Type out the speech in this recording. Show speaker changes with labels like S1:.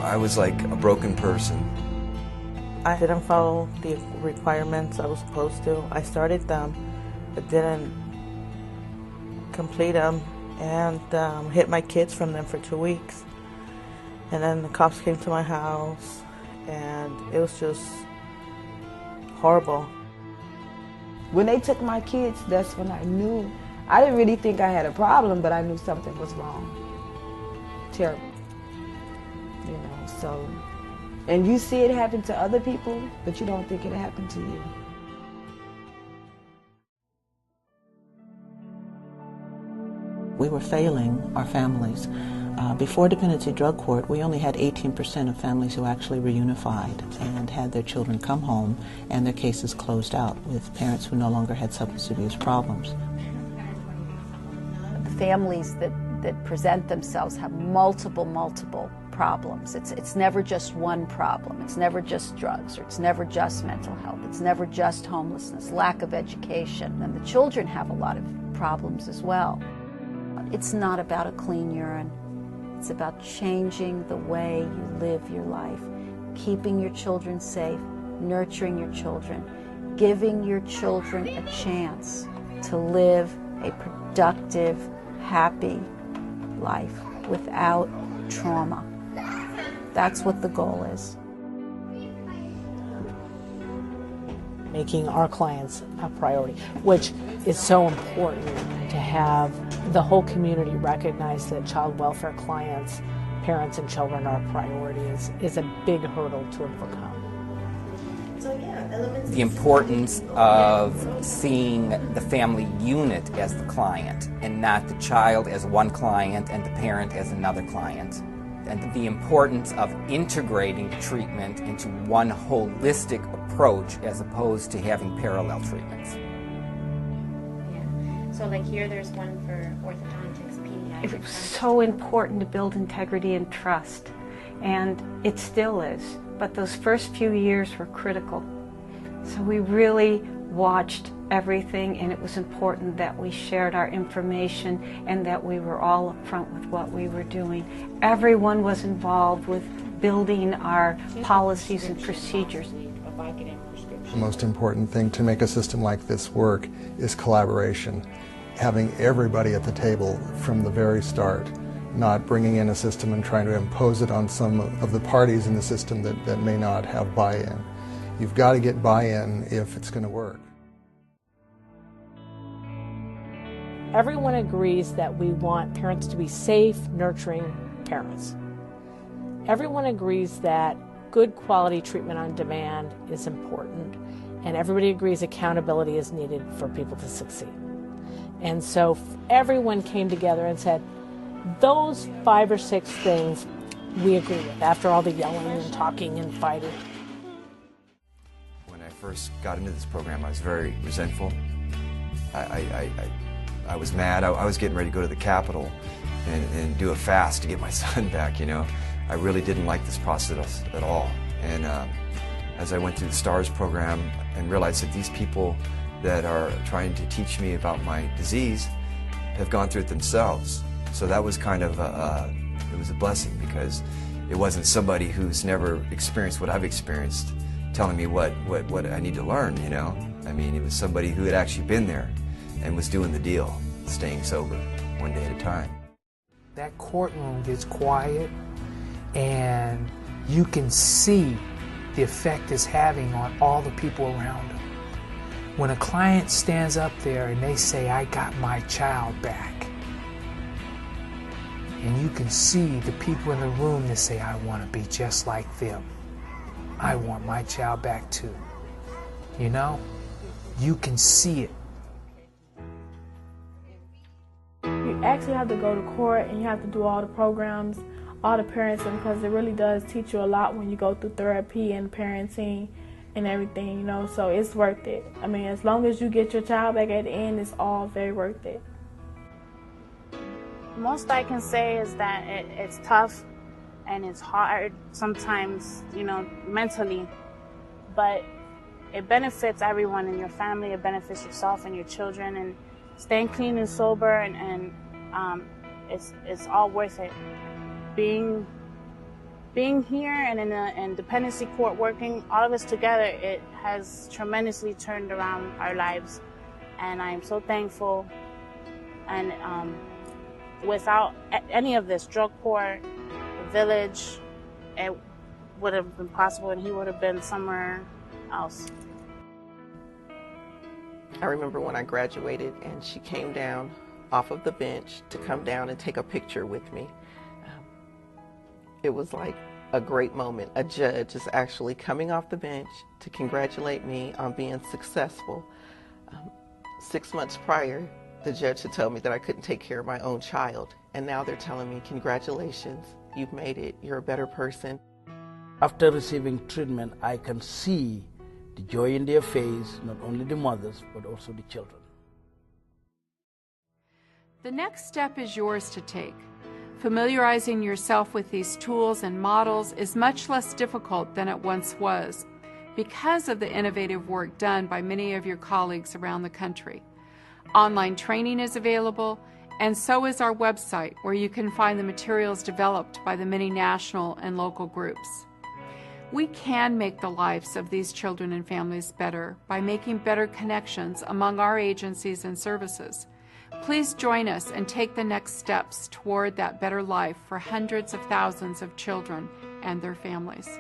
S1: I was like a broken person.
S2: I didn't follow the requirements I was supposed to. I started them, but didn't complete them, and hid my kids from them for 2 weeks. And then the cops came to my house, and it was just horrible.
S3: When they took my kids, that's when I knew. I didn't really think I had a problem, but I knew something was wrong. Terrible. You know, so, and you see it happen to other people, but you don't think it happened to you.
S4: We were failing our families. Before Dependency Drug Court, we only had 18% of families who actually reunified and had their children come home and their cases closed out with parents who no longer had substance abuse problems.
S5: The families that present themselves have multiple problems. It's never just one problem. It's never just drugs, or it's never just mental health. It's never just homelessness, lack of education. And the children have a lot of problems as well. It's not about a clean urine. It's about changing the way you live your life, keeping your children safe, nurturing your children, giving your children a chance to live a productive, happy life without trauma. That's what the goal is.
S6: Making our clients a priority, which is so important to have the whole community recognize that child welfare clients, parents and children are a priority is a big hurdle to overcome.
S7: The importance of seeing the family unit as the client and not the child as one client and the parent as another client. And the importance of integrating treatment into one holistic approach as opposed to having parallel treatments.
S8: Yeah. So like here there's one for orthodontics, pediatrics.
S9: It was so important to build integrity and trust, and it still is. But those first few years were critical. So we really watched everything, and it was important that we shared our information and that we were all upfront with what we were doing. Everyone was involved with building our policies and procedures.
S10: The most important thing to make a system like this work is collaboration. Having everybody at the table from the very start, not bringing in a system and trying to impose it on some of the parties in the system that may not have buy-in. You've got to get buy-in if it's going to work.
S6: Everyone agrees that we want parents to be safe, nurturing parents. Everyone agrees that good quality treatment on demand is important, and everybody agrees accountability is needed for people to succeed. And so everyone came together and said, those 5 or 6 things we agree with, after all the yelling and talking and fighting.
S1: When I first got into this program, I was very resentful. I was mad. I was getting ready to go to the Capitol and do a fast to get my son back, you know. I really didn't like this process at all. And as I went through the STARS program and realized that these people that are trying to teach me about my disease have gone through it themselves. So that was kind of it was a blessing, because it wasn't somebody who's never experienced what I've experienced telling me what I need to learn, you know. I mean, it was somebody who had actually been there and was doing the deal, staying sober one day at a time.
S11: That courtroom gets quiet, and you can see the effect it's having on all the people around them. When a client stands up there and they say, I got my child back, and you can see the people in the room that say, I want to be just like them. I want my child back too. You know, you can see it.
S12: You actually have to go to court and you have to do all the programs, all the parenting, because it really does teach you a lot when you go through therapy and parenting and everything, you know, so it's worth it. I mean, as long as you get your child back at the end, it's all very worth it.
S8: Most I can say is that it's tough and it's hard sometimes, you know, mentally, but it benefits everyone in your family, it benefits yourself and your children, and staying clean and sober, and it's all worth it. Being being here and in dependency court working, all of us together, it has tremendously turned around our lives. And I am so thankful. And without any of this, drug court, village, it would have been possible and he would have been somewhere else.
S13: I remember when I graduated and she came down off of the bench to come down and take a picture with me. It was like a great moment. A judge is actually coming off the bench to congratulate me on being successful. 6 months prior, the judge had told me that I couldn't take care of my own child, and now they're telling me, congratulations, you've made it, you're a better person.
S14: After receiving treatment, I can see the joy in their face, not only the mothers, but also the children.
S15: The next step is yours to take. Familiarizing yourself with these tools and models is much less difficult than it once was because of the innovative work done by many of your colleagues around the country. Online training is available, and so is our website, where you can find the materials developed by the many national and local groups. We can make the lives of these children and families better by making better connections among our agencies and services. Please join us and take the next steps toward that better life for hundreds of thousands of children and their families.